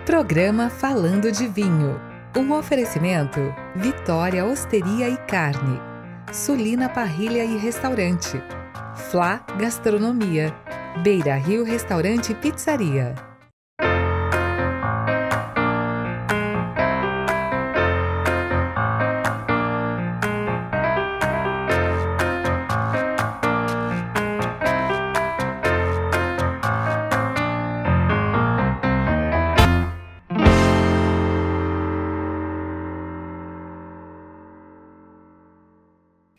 Programa Falando de Vinho. Um oferecimento: Vitória Osteria e Carne, Sulina Parrilha e Restaurante, Flá Gastronomia, Beira Rio Restaurante e Pizzaria.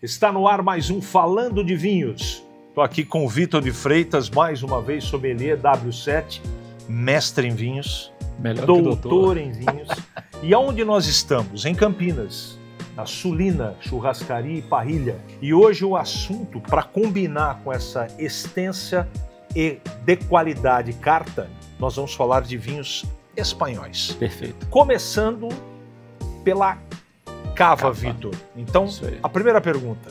Está no ar mais um Falando de Vinhos. Estou aqui com o Vitor de Freitas, mais uma vez sommelier W7, mestre em vinhos, doutor em vinhos. E aonde nós estamos? Em Campinas, na Sulina Churrascaria e Parrilha. E hoje o assunto, para combinar com essa extensa e de qualidade carta, nós vamos falar de vinhos espanhóis. Perfeito. Começando pela Cava, Vitor. Então, a primeira pergunta: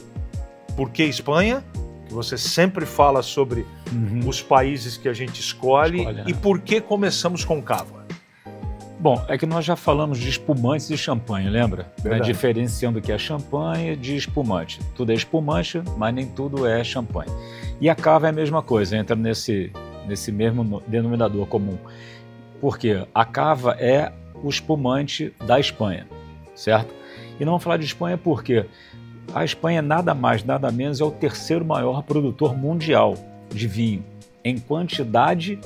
por que Espanha? Que você sempre fala sobre os países que a gente escolhe, e por que começamos com Cava? Bom, é que nós já falamos de espumantes e champanhe, lembra? Né? Diferenciando o que é champanhe de espumante. Tudo é espumante, mas nem tudo é champanhe. E a Cava é a mesma coisa, entra nesse mesmo denominador comum. Porque a Cava é o espumante da Espanha, certo? E não vamos falar de Espanha porque a Espanha nada mais, nada menos é o terceiro maior produtor mundial de vinho. Em quantidade,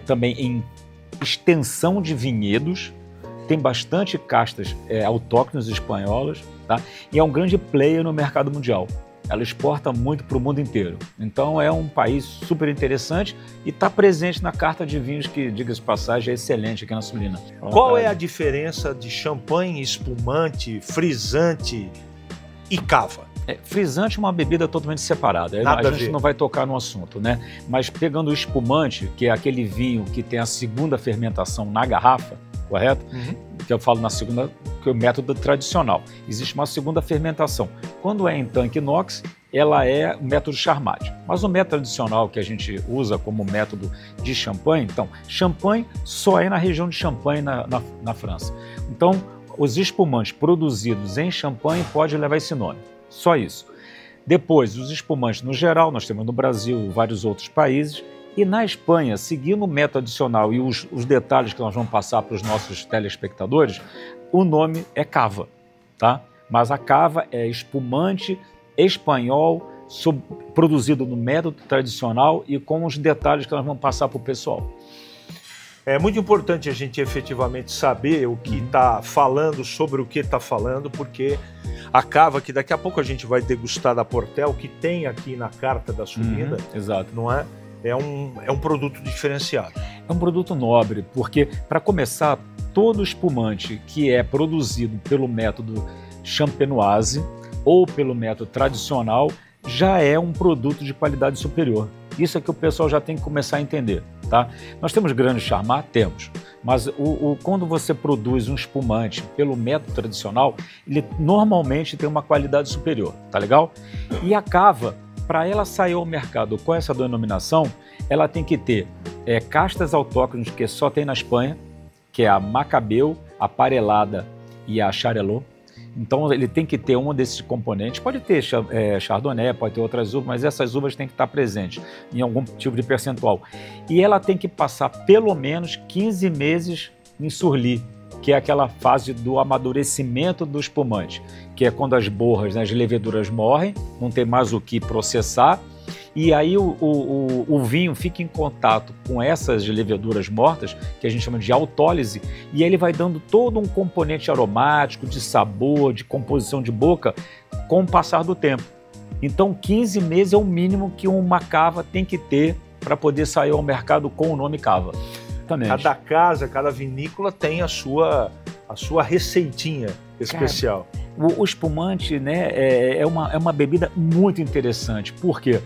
também em extensão de vinhedos, tem bastante castas autóctones espanholas, tá? E é um grande player no mercado mundial. Ela exporta muito para o mundo inteiro. Então é um país super interessante e está presente na carta de vinhos que, diga-se de passagem, é excelente aqui na Sulina. Qual é a diferença de champanhe, espumante, frisante e cava? Frisante é uma bebida totalmente separada. A gente não vai tocar no assunto, né? Mas pegando o espumante, que é aquele vinho que tem a segunda fermentação na garrafa, correto? Que eu falo na segunda, que é o método tradicional. Existe uma segunda fermentação. Quando é em tanque inox, ela é o método Charmat. Mas o método tradicional que a gente usa como método de champanhe, então, champanhe só é na região de Champagne, na França. Então, os espumantes produzidos em champanhe podem levar esse nome. Só isso. Depois, os espumantes no geral, nós temos no Brasil e vários outros países. E na Espanha, seguindo o método tradicional e os detalhes que nós vamos passar para os nossos telespectadores, o nome é Cava, tá? Mas a Cava é espumante espanhol, produzido no método tradicional e com os detalhes que nós vamos passar para o pessoal. É muito importante a gente efetivamente saber o que está falando, sobre o que está falando, porque a Cava, que daqui a pouco a gente vai degustar da Portel, que tem aqui na carta da Sulina, exato. Não é? É um produto diferenciado. É um produto nobre, porque, para começar, todo espumante que é produzido pelo método champenoise ou pelo método tradicional já é um produto de qualidade superior. Isso é que o pessoal já tem que começar a entender, tá? Nós temos grande Charmat? Temos. Mas quando você produz um espumante pelo método tradicional, ele normalmente tem uma qualidade superior, tá legal? E a Cava, para ela sair ao mercado com essa denominação, ela tem que ter castas autóctones que só tem na Espanha, que é a Macabeu, a Parelada e a Xarelot. Então ele tem que ter um desses componentes. Pode ter Chardonnay, pode ter outras uvas, mas essas uvas têm que estar presentes em algum tipo de percentual. E ela tem que passar pelo menos 15 meses em surli, que é aquela fase do amadurecimento do espumante, que é quando as borras, né, as leveduras morrem, não tem mais o que processar, e aí o vinho fica em contato com essas leveduras mortas, que a gente chama de autólise, e aí ele vai dando todo um componente aromático, de sabor, de composição de boca, com o passar do tempo. Então 15 meses é o mínimo que uma cava tem que ter para poder sair ao mercado com o nome Cava. Cada casa, cada vinícola tem a sua receitinha especial. Cara, o espumante, né, é uma bebida muito interessante, porque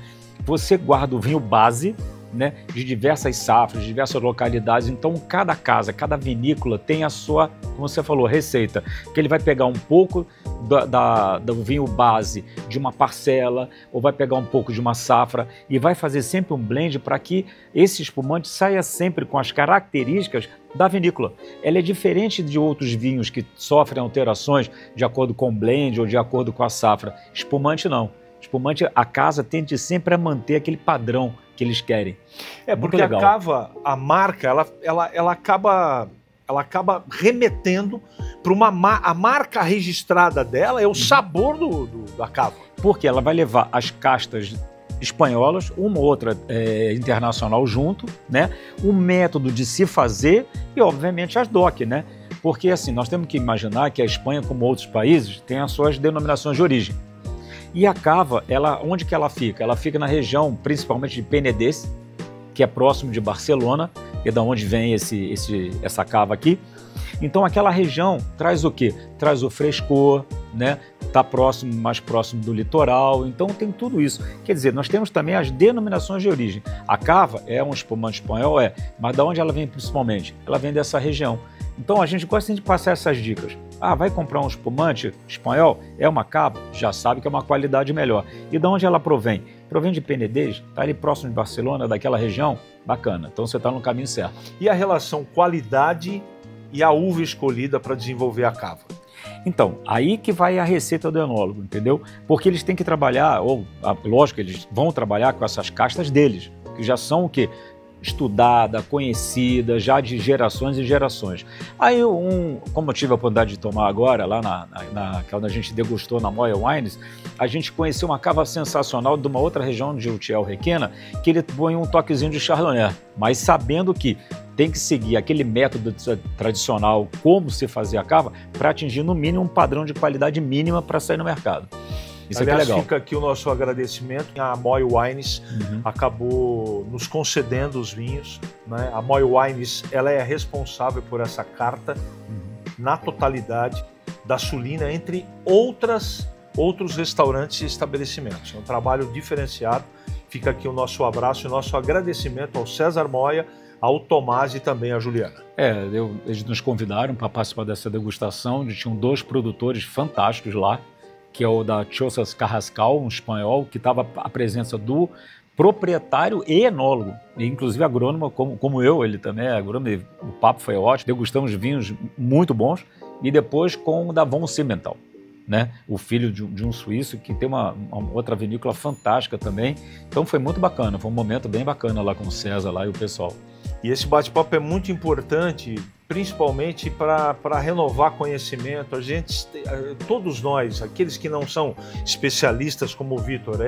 você guarda o vinho base, né, de diversas safras, de diversas localidades. Então, cada casa, cada vinícola tem a sua, como você falou, receita, que ele vai pegar um pouco do vinho base de uma parcela, ou vai pegar um pouco de uma safra e vai fazer sempre um blend para que esse espumante saia sempre com as características da vinícola. Ela é diferente de outros vinhos que sofrem alterações de acordo com o blend ou de acordo com a safra. Espumante não. Espumante, a casa tende sempre a manter aquele padrão que eles querem. Porque a cava, a marca, ela acaba remetendo para a marca registrada dela, é o sabor da cava. Porque ela vai levar as castas espanholas, uma ou outra internacional junto, né? O método de se fazer e, obviamente, as DOC, né? Porque, assim, nós temos que imaginar que a Espanha, como outros países, tem as suas denominações de origem. E a cava, onde que ela fica? Ela fica na região, principalmente de Penedès, que é próximo de Barcelona, que é da onde vem essa cava aqui. Então, aquela região traz o quê? Traz o frescor, né? Está mais próximo do litoral, então tem tudo isso. Quer dizer, nós temos também as denominações de origem. A cava é um espumante espanhol, mas de onde ela vem principalmente? Ela vem dessa região. Então a gente gosta de passar essas dicas. Vai comprar um espumante espanhol? É uma cava? Já sabe que é uma qualidade melhor. E de onde ela provém? Provém de Penedès, está ali próximo de Barcelona, daquela região? Bacana, então você está no caminho certo. E a relação qualidade e a uva escolhida para desenvolver a cava? Então, aí que vai a receita do enólogo, entendeu? Porque eles têm que trabalhar, lógico, eles vão trabalhar com essas castas deles, que já são o quê? Estudada, conhecida, já de gerações e gerações. Aí, como eu tive a oportunidade de tomar agora, lá quando a gente degustou na Moya Wines, a gente conheceu uma cava sensacional de uma outra região de Utiel-Requena, que ele põe um toquezinho de Chardonnay, mas sabendo que tem que seguir aquele método tradicional, como se fazia a cava, para atingir no mínimo um padrão de qualidade mínima para sair no mercado. Isso Aliás, aqui é legal. Fica aqui o nosso agradecimento. A Moya Wines acabou nos concedendo os vinhos, né? A Moya Wines, ela é responsável por essa carta na totalidade da Sulina, entre outros restaurantes e estabelecimentos. É um trabalho diferenciado. Fica aqui o nosso abraço e o nosso agradecimento ao César Moya, ao Tomás e também à Juliana. Eles nos convidaram para participar dessa degustação. Tinham 2 produtores fantásticos lá, que é o da Chozas Carrascal, um espanhol, que estava à presença do proprietário e enólogo, e inclusive agrônomo, como eu, ele também é agrônomo, o papo foi ótimo, degustamos vinhos muito bons, e depois com o da Von Simmental, né? O filho de um suíço que tem uma outra vinícola fantástica também, então foi muito bacana, foi um momento bem bacana lá com o César lá e o pessoal. E esse bate-papo é muito importante, principalmente para renovar conhecimento. Todos nós, aqueles que não são especialistas como o Vitor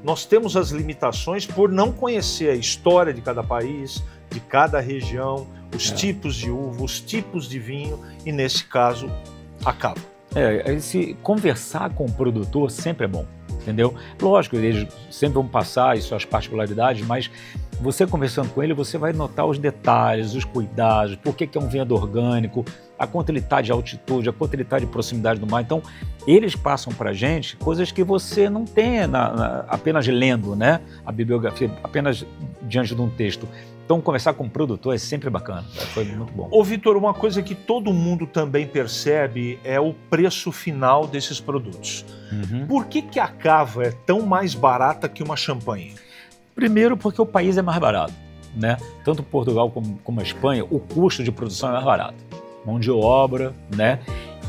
nós temos as limitações por não conhecer a história de cada país, de cada região, os tipos de uva, os tipos de vinho e, nesse caso, a cava. Conversar com o produtor sempre é bom, entendeu? Lógico, eles sempre vão passar as suas particularidades, mas você conversando com ele, você vai notar os detalhes, os cuidados, por que é um vinhedo orgânico, a quanto ele está de altitude, a quanto ele está de proximidade do mar. Então, eles passam para a gente coisas que você não tem apenas lendo, né? A bibliografia, apenas diante de um texto. Então, conversar com o produtor é sempre bacana, foi muito bom. Ô, Vitor, uma coisa que todo mundo também percebe é o preço final desses produtos. Por que a cava é tão mais barata que uma champanhe? Primeiro, porque o país é mais barato, né? Tanto Portugal como a Espanha, o custo de produção é mais barato. Mão de obra, né?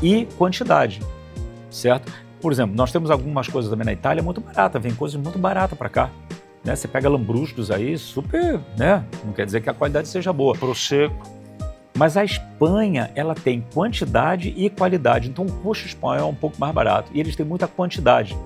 E quantidade, certo? Por exemplo, nós temos algumas coisas também na Itália muito barata, vem coisas muito baratas para cá. Né? Você pega lambruscos aí, super, né? Não quer dizer que a qualidade seja boa. Prosecco. Mas a Espanha, ela tem quantidade e qualidade, então o custo espanhol é um pouco mais barato e eles têm muita quantidade.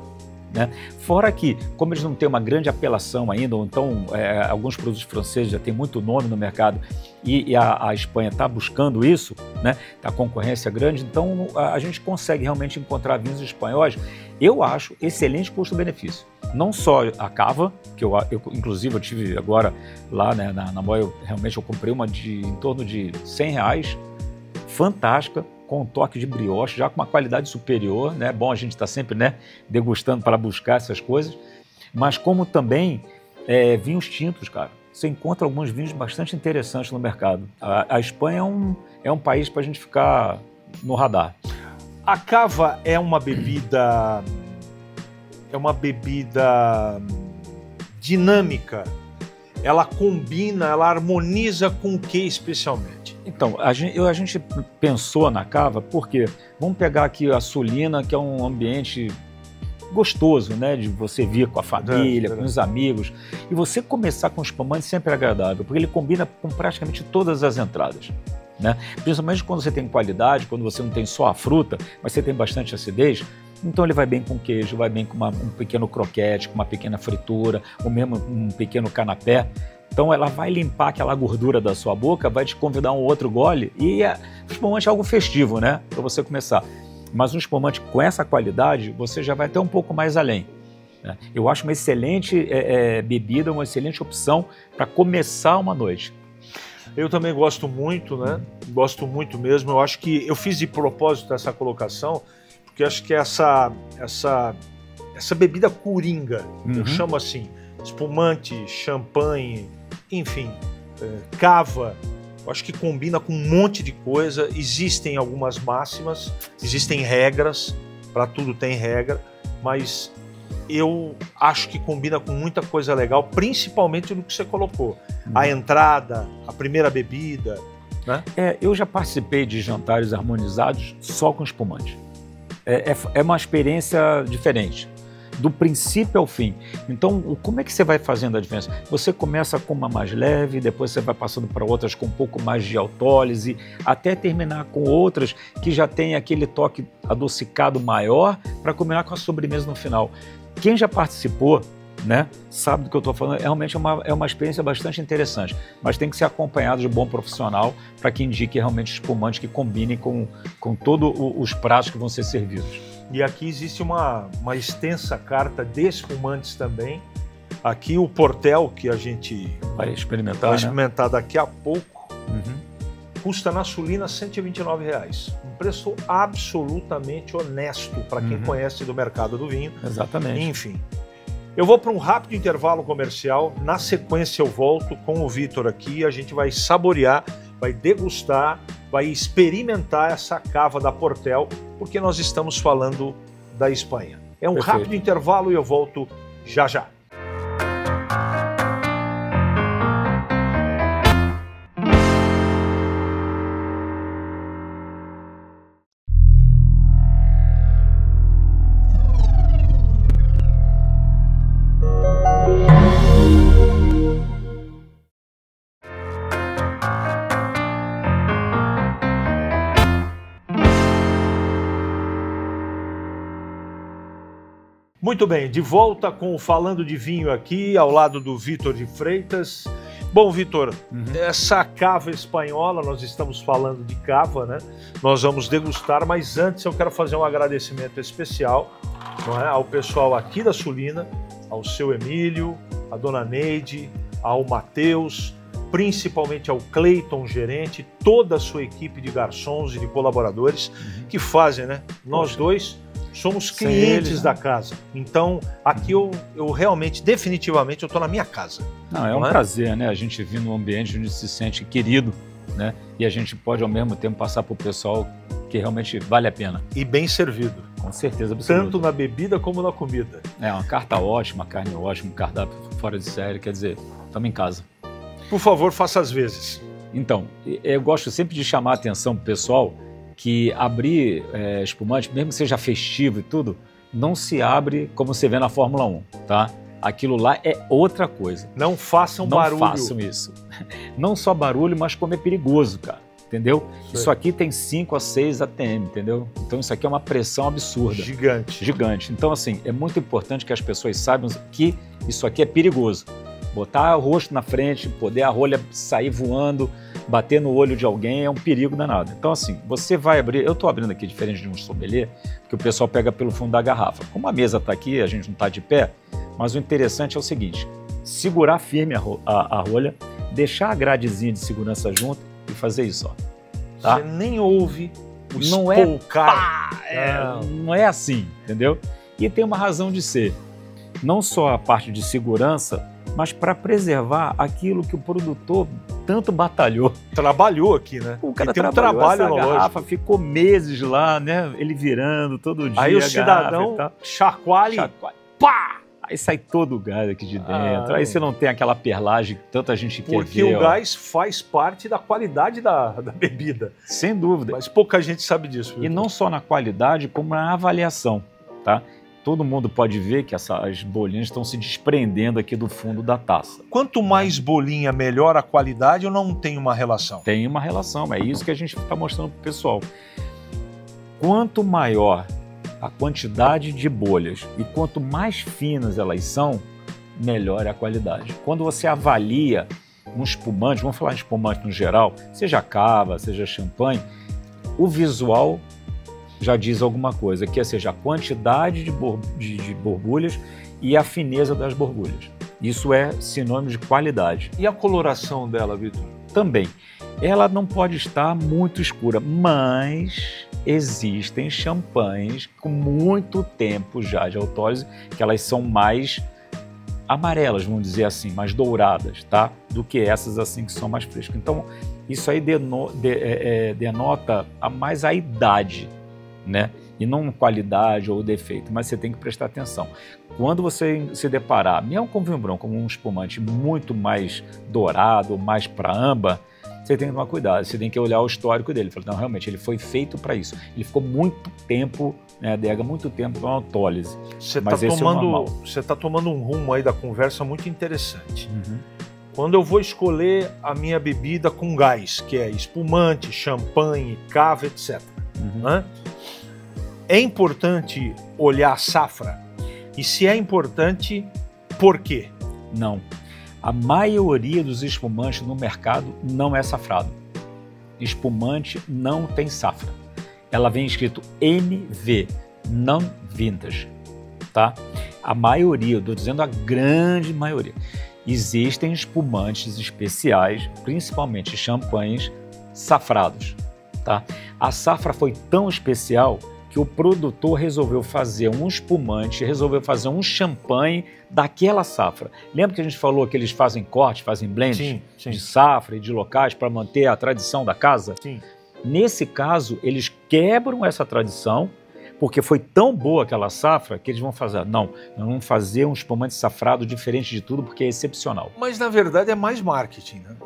Né? Fora que, como eles não têm uma grande apelação ainda, ou então alguns produtos franceses já têm muito nome no mercado e a Espanha está buscando isso, né? A concorrência grande, então a gente consegue realmente encontrar vinhos espanhóis, eu acho, excelente custo-benefício. Não só a cava, que eu inclusive eu tive agora lá, né, na Moya, realmente eu comprei uma em torno de R$100, fantástica, com um toque de brioche, já com uma qualidade superior, né? Bom a gente está sempre, né, degustando para buscar essas coisas, mas como também vinhos tintos, cara. Você encontra alguns vinhos bastante interessantes no mercado. A Espanha é um país para a gente ficar no radar. A cava é uma bebida dinâmica. Ela combina, ela harmoniza com o que especialmente? Então, a gente pensou na cava porque, vamos pegar aqui a Sulina, que é um ambiente gostoso, né, de você vir com a família, com os amigos, e você começar com espumante sempre é agradável, porque ele combina com praticamente todas as entradas, né? Principalmente quando você tem qualidade, quando você não tem só a fruta, mas você tem bastante acidez, então ele vai bem com queijo, vai bem com um pequeno croquete, com uma pequena fritura, ou mesmo um pequeno canapé. Então ela vai limpar aquela gordura da sua boca, vai te convidar a um outro gole, e o espumante é algo festivo, né, para você começar. Mas um espumante com essa qualidade, você já vai até um pouco mais além, né? Eu acho uma excelente bebida, uma excelente opção para começar uma noite. Eu também gosto muito, né? Gosto muito mesmo. Eu acho que eu fiz de propósito essa colocação, porque acho que essa bebida coringa, eu chamo assim, espumante, champanhe, enfim, cava, eu acho que combina com um monte de coisa. Existem algumas máximas, existem regras, para tudo tem regra, mas eu acho que combina com muita coisa legal, principalmente no que você colocou. A entrada, a primeira bebida, né? Eu já participei de jantares harmonizados só com espumante. É uma experiência diferente, do princípio ao fim. Então, como é que você vai fazendo a diferença? Você começa com uma mais leve, depois você vai passando para outras com um pouco mais de autólise, até terminar com outras que já tem aquele toque adocicado maior para combinar com a sobremesa no final. Quem já participou, né, sabe do que eu estou falando, realmente é uma experiência bastante interessante, mas tem que ser acompanhado de um bom profissional para que indique realmente espumantes que combinem com todos os pratos que vão ser servidos. E aqui existe uma extensa carta de espumantes também. Aqui o Portel, que a gente vai experimentar daqui a pouco, custa na Sulina R$ 129. Um preço absolutamente honesto para quem conhece do mercado do vinho. Exatamente. Enfim, eu vou para um rápido intervalo comercial. Na sequência eu volto com o Vitor aqui. A gente vai saborear, vai degustar, vai experimentar essa cava da Portel, porque nós estamos falando da Espanha. É um rápido intervalo e eu volto já já. Muito bem, de volta com o Falando de Vinho aqui, ao lado do Vitor de Freitas. Bom, Vitor, essa cava espanhola, nós estamos falando de cava, né? Nós vamos degustar, mas antes eu quero fazer um agradecimento especial, não é, ao pessoal aqui da Sulina, ao seu Emílio, à dona Neide, ao Matheus, principalmente ao Cleiton, gerente, toda a sua equipe de garçons e de colaboradores que fazem, né? Nós dois somos clientes da casa. Então, aqui eu realmente, definitivamente, eu estou na minha casa. Não, é um prazer, né? A gente vir num ambiente onde se sente querido, né? E a gente pode, ao mesmo tempo, passar para o pessoal que realmente vale a pena. E bem servido. Com certeza absoluta. Tanto na bebida como na comida. Uma carta ótima, carne ótima, um cardápio fora de série, quer dizer, estamos em casa. Por favor, faça as vezes. Então, eu gosto sempre de chamar a atenção para o pessoal que abrir espumante, mesmo que seja festivo e tudo, não se abre como você vê na Fórmula 1, tá? Aquilo lá é outra coisa. Não façam barulho. Não façam isso. Não só barulho, mas como é perigoso, cara, entendeu? Isso aqui tem 5 a 6 ATM, entendeu? Então isso aqui é uma pressão absurda. Gigante. Gigante. Então assim, é muito importante que as pessoas saibam que isso aqui é perigoso. Botar o rosto na frente, poder a rolha sair voando, bater no olho de alguém é um perigo danado. Então assim, você vai abrir, eu estou abrindo aqui diferente de um sommelier, que o pessoal pega pelo fundo da garrafa. Como a mesa está aqui, a gente não está de pé, mas o interessante é o seguinte, segurar firme a rolha, deixar a gradezinha de segurança junto e fazer isso, ó. Tá? Você nem ouve o espolcar. Não é assim, entendeu? E tem uma razão de ser. Não só a parte de segurança, mas para preservar aquilo que o produtor tanto batalhou. Trabalhou aqui, né? O cara tem um trabalhou, trabalho essa na garrafa loja. Ficou meses lá, né? Ele virando todo dia. Aí o cidadão chacoalha. Pá! Aí sai todo o gás aqui de dentro. Aí você não tem aquela perlagem que tanta gente quer ver. Porque o gás faz parte da qualidade da bebida. Sem dúvida. Mas pouca gente sabe disso. E não só na qualidade, como na avaliação, tá? Todo mundo pode ver que as bolinhas estão se desprendendo aqui do fundo da taça. Quanto mais bolinha, melhor a qualidade ou não tem uma relação? Tem uma relação, é isso que a gente está mostrando para o pessoal. Quanto maior a quantidade de bolhas e quanto mais finas elas são, melhor é a qualidade. Quando você avalia um espumante, vamos falar de espumante no geral, seja cava, seja champanhe, o visual já diz alguma coisa, que seja a quantidade de borbulhas e a fineza das borbulhas. Isso é sinônimo de qualidade. E a coloração dela, Vitor? Também. Ela não pode estar muito escura, mas existem champanhes com muito tempo já de autólise, que elas são mais amarelas, vamos dizer assim, mais douradas, tá? Do que essas assim que são mais frescas. Então, isso aí denota mais a idade, né? E não qualidade ou defeito, mas você tem que prestar atenção. Quando você se deparar, mesmo com vinho branco, como um espumante muito mais dourado, mais para âmbar, você tem que tomar cuidado, você tem que olhar o histórico dele. Falar, não, realmente, ele foi feito para isso. Ele ficou muito tempo, né, adega muito tempo para uma autólise. Você está tomando um rumo aí da conversa muito interessante. Uhum. Quando eu vou escolher a minha bebida com gás, que é espumante, champanhe, cava, etc., né? É importante olhar a safra? E se é importante, por quê? Não. A maioria dos espumantes no mercado não é safrado. Espumante não tem safra. Ela vem escrito NV, não vintage, tá? A maioria, estou dizendo a grande maioria. Existem espumantes especiais, principalmente champanhes, safrados, tá? A safra foi tão especial que o produtor resolveu fazer um espumante, resolveu fazer um champanhe daquela safra. Lembra que a gente falou que eles fazem corte, fazem blend de safra e de locais para manter a tradição da casa? Sim. Nesse caso, eles quebram essa tradição, porque foi tão boa aquela safra que eles vão fazer, não, nós vamos fazer um espumante safrado diferente de tudo porque é excepcional. Mas na verdade é mais marketing, né?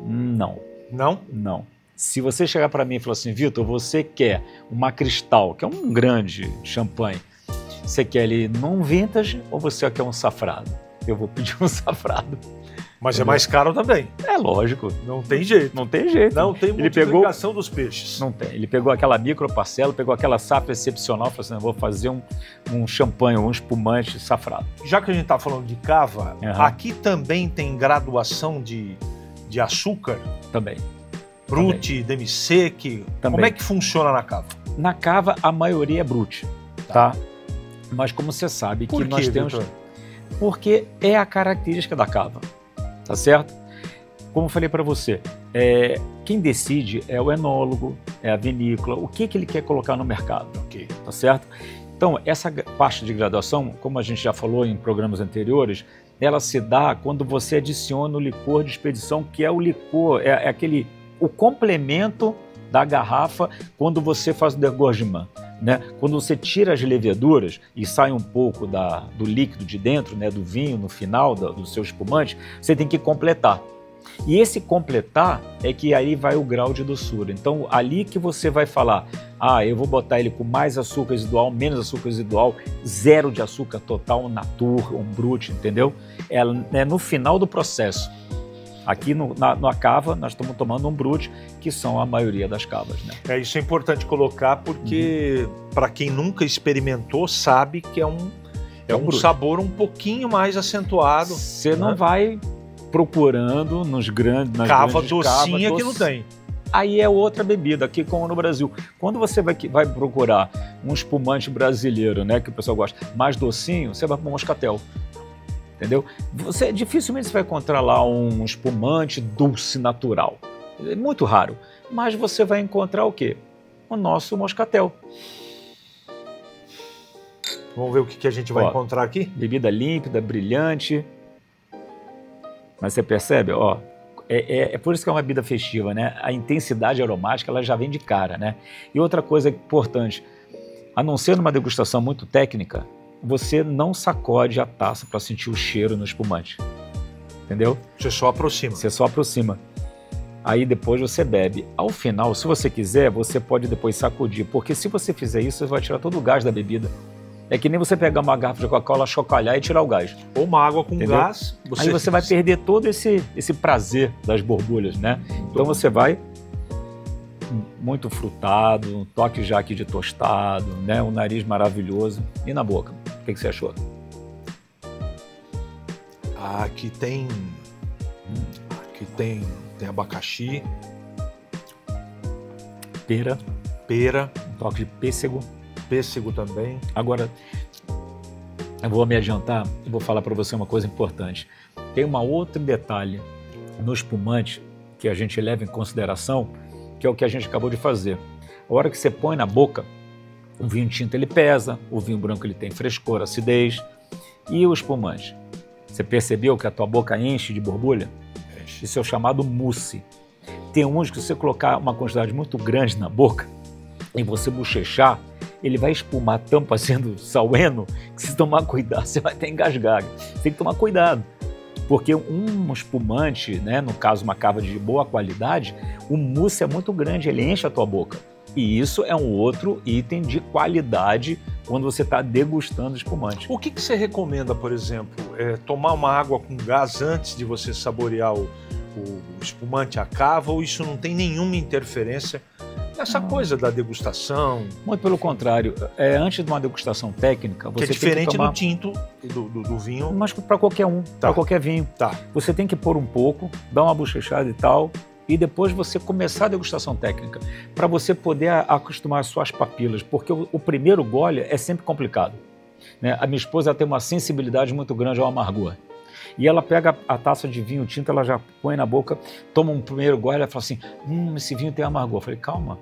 Não. Não? Não. Se você chegar para mim e falar assim, Vitor, você quer uma Cristal, que é um grande champanhe, você quer ele num vintage ou você quer um safrado? Eu vou pedir um safrado. Mas é mais caro também. É lógico. Não tem jeito. Não tem jeito. Não tem multiplicação dos peixes. Não tem. Ele pegou aquela microparcela, pegou aquela safra excepcional e falou assim, vou fazer um champanhe, um espumante safrado. Já que a gente está falando de cava, aqui também tem graduação de açúcar? Também. Brut, demi-sec, como é que funciona na cava? Na cava, a maioria é brut, tá? Mas como você sabe que nós temos... Doutor? Porque é a característica da cava, tá certo? Como eu falei para você, quem decide é o enólogo, é a vinícola, o que ele quer colocar no mercado, tá certo? Então, essa parte de graduação, como a gente já falou em programas anteriores, ela se dá quando você adiciona o licor de expedição, que é o licor, o complemento da garrafa quando você faz o degorgement, né? Quando você tira as leveduras e sai um pouco do líquido de dentro, né, do vinho no final do seu espumante, você tem que completar. E esse completar é que aí vai o grau de doçura. Então, ali que você vai falar, eu vou botar ele com mais açúcar residual, menos açúcar residual, zero de açúcar total, um natur, um brut, entendeu? É no final do processo. Aqui na cava, nós estamos tomando um brut, que são a maioria das cavas, né? Isso é importante colocar, porque para quem nunca experimentou, sabe que é um sabor um pouquinho mais acentuado. Você não vai procurando nas grandes cava docinha que não tem. Aí é outra bebida, aqui como no Brasil. Quando você vai procurar um espumante brasileiro, né, que o pessoal gosta, mais docinho, você vai para o moscatel. Entendeu? Dificilmente você vai encontrar lá um espumante dulce natural. É muito raro. Mas você vai encontrar o quê? O nosso moscatel. Vamos ver o que a gente vai encontrar aqui? Bebida límpida, brilhante. Mas você percebe, É por isso que é uma bebida festiva, né? A intensidade aromática ela já vem de cara, né? E outra coisa importante, a não ser numa degustação muito técnica, você não sacode a taça para sentir o cheiro no espumante, entendeu? Você só aproxima. Você só aproxima. Aí depois você bebe. Ao final, se você quiser, você pode depois sacudir, porque se você fizer isso, você vai tirar todo o gás da bebida. É que nem você pegar uma garrafa de Coca-Cola, chocalhar e tirar o gás. Ou uma água com entendeu? Gás. Aí você vai perder todo esse prazer das borbulhas, né? Então você vai muito frutado, um toque já aqui de tostado, né? Um nariz maravilhoso. E na boca? O que você achou? Aqui tem abacaxi. Pera. Um toque de pêssego. Pêssego também. Agora, eu vou me adiantar e vou falar para você uma coisa importante. Tem um outro detalhe no espumante que a gente leva em consideração, que é o que a gente acabou de fazer. A hora que você põe na boca, o vinho tinto ele pesa, o vinho branco ele tem frescor, acidez, e o espumante. Você percebeu que a tua boca enche de borbulha? Isso é o chamado mousse. Tem uns que se você colocar uma quantidade muito grande na boca e você bochechar, ele vai espumar tão parecendo saleno que se tomar cuidado, você vai até engasgar. Você tem que tomar cuidado, porque um espumante, né, no caso uma cava de boa qualidade, o mousse é muito grande, ele enche a tua boca. E isso é um outro item de qualidade quando você está degustando espumante. O que você recomenda, por exemplo? Tomar uma água com gás antes de você saborear o espumante, a cava, ou isso não tem nenhuma interferência nessa coisa da degustação? Muito pelo contrário. Antes de uma degustação técnica, você que é diferente tem que tomar... do tinto, do vinho. Mas para qualquer um, para qualquer vinho. Tá. Você tem que pôr um pouco, dar uma bochechada e tal, e depois você começar a degustação técnica, para você poder acostumar as suas papilas, porque o primeiro gole é sempre complicado, né? A minha esposa tem uma sensibilidade muito grande ao amargor. E ela pega a taça de vinho tinto, ela já põe na boca, toma um primeiro gole, ela fala assim, esse vinho tem amargor. Eu falei, calma,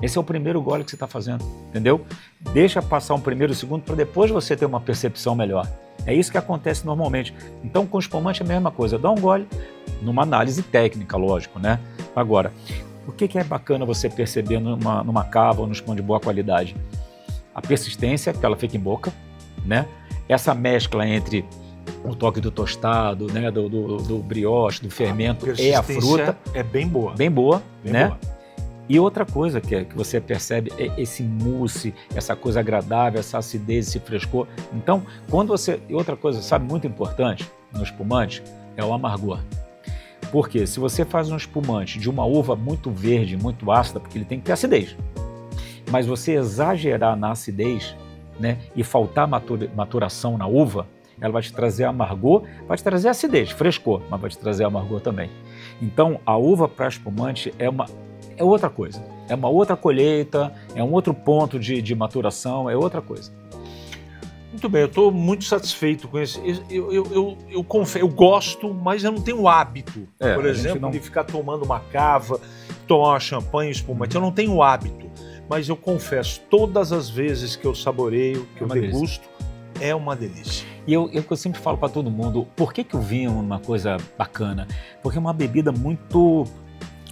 esse é o primeiro gole que você está fazendo, entendeu? Deixa passar um primeiro e segundo para depois você ter uma percepção melhor. É isso que acontece normalmente. Então com o espumante é a mesma coisa, dá um gole, numa análise técnica, lógico, né? Agora, o que é bacana você perceber numa cava ou num espumante de boa qualidade? A persistência, que ela fica em boca, né? Essa mescla entre o toque do tostado, né, do brioche, do fermento, é a fruta. É bem boa. Bem boa, né? Boa. E outra coisa que você percebe é esse mousse, essa coisa agradável, essa acidez, esse frescor. Então, quando você... E outra coisa, sabe, muito importante no espumante, é o amargor. Porque se você faz um espumante de uma uva muito verde, muito ácida, porque ele tem que ter acidez, mas você exagerar na acidez, né, e faltar maturação na uva, ela vai te trazer amargor, vai te trazer acidez, frescor, mas vai te trazer amargor também. Então, a uva para espumante é outra coisa. É uma outra colheita, é um outro ponto de maturação, é outra coisa. Muito bem, eu estou muito satisfeito com esse. Eu confesso, eu gosto, mas eu não tenho o hábito, por exemplo, de ficar tomando uma cava, tomar uma champanhe, espumante. Eu não tenho o hábito, mas eu confesso, todas as vezes que eu saboreio, que eu degusto, é uma delícia. E eu sempre falo para todo mundo, por que o vinho é uma coisa bacana? Porque é uma bebida muito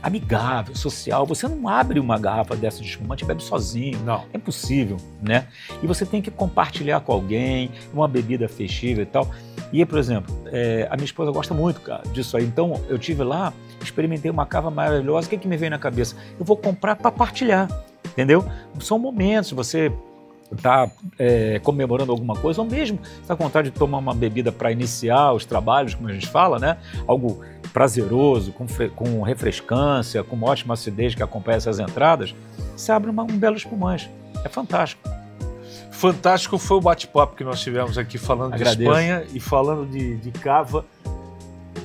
amigável, social. Você não abre uma garrafa dessa de espumante e bebe sozinho. Não. É impossível, né? E você tem que compartilhar com alguém, uma bebida festiva e tal. E, por exemplo, a minha esposa gosta muito, cara, disso aí. Então, eu tive lá, experimentei uma cava maravilhosa. O que me veio na cabeça? Eu vou comprar para partilhar, entendeu? São momentos, você está comemorando alguma coisa, ou mesmo está com vontade de tomar uma bebida para iniciar os trabalhos, como a gente fala, né? Algo prazeroso, com refrescância, com uma ótima acidez que acompanha essas entradas, você abre um belo espumante. É fantástico. Fantástico foi o bate-papo que nós tivemos aqui falando de Espanha e falando de cava.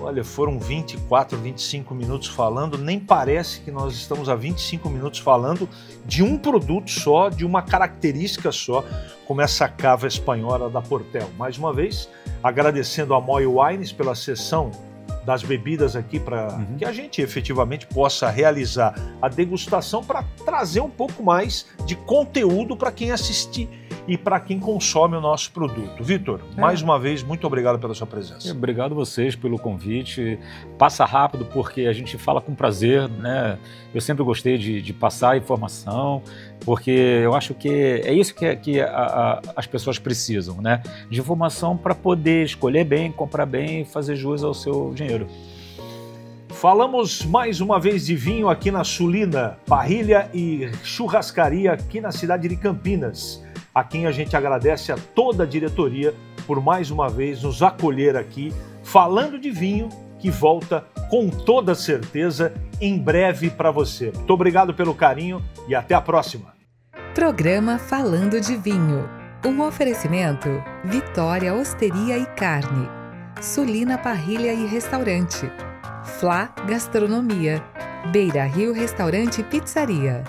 Olha, foram 24, 25 minutos falando, nem parece que nós estamos há 25 minutos falando de um produto só, de uma característica só, como essa cava espanhola da Portel. Mais uma vez, agradecendo a Moi Wines pela sessão das bebidas aqui para que a gente efetivamente possa realizar a degustação para trazer um pouco mais de conteúdo para quem assistir e para quem consome o nosso produto. Vitor, mais uma vez, muito obrigado pela sua presença. Obrigado a vocês pelo convite. Passa rápido porque a gente fala com prazer, né? Eu sempre gostei de passar informação, porque eu acho que é isso que as pessoas precisam, né? De informação para poder escolher bem, comprar bem e fazer jus ao seu dinheiro. Falamos mais uma vez de vinho aqui na Sulina, Parrilha e Churrascaria aqui na cidade de Campinas, a quem a gente agradece a toda a diretoria por mais uma vez nos acolher aqui, falando de vinho, que volta com toda certeza em breve para você. Muito obrigado pelo carinho e até a próxima. Programa Falando de Vinho. Um oferecimento Vitória Osteria e Carne, Sulina Parrilha e Restaurante, Flá Gastronomia, Beira Rio Restaurante e Pizzaria.